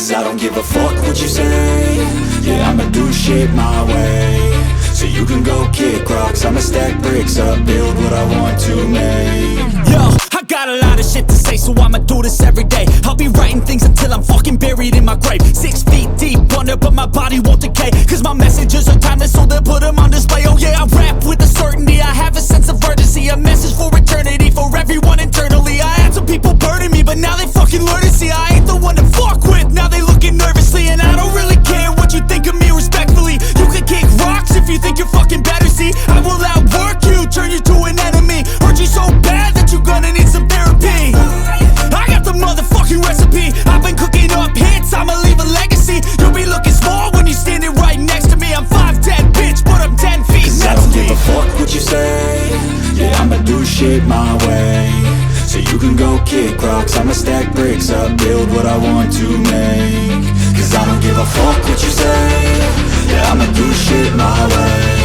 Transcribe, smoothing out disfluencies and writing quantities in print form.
Cause I don't give a fuck what you say. Yeah, I'ma do shit my way. So you can go kick rocks, I'ma stack bricks up, build what I want to make. Yo, I got a lot of shit to say, so I'ma do this every day. I'll be writing things until I'm fucking buried in my grave. 6 feet deep under, but my body won't decay. Cause my messages are timeless, so they'll put them on display. Oh yeah, I rap with a certainty, I have a sense of urgency. A message for eternity, for everyone internally. I had some people burning me, but now they fucking learn to see I ain't the one to fuck with, now they looking nervously. And I don't really care what you think of me, respectfully. You can kick rocks if you think you're fucking better, see. I will outwork you, turn you to an enemy. Hurt you so bad that you're gonna need some therapy. I got the motherfucking recipe, I've been cooking up hits, I'ma leave a legacy. You'll be looking small when you're standing right next to me. I'm 5'10", bitch, but I'm 10 feet Cause next I don't to me. give a fuck what you say. Yeah, I'ma do shit my way. So you can go kick rocks, I'ma stack bricks up, build what I want to make. Cause I don't give a fuck what you say. Yeah, I'ma do shit my way.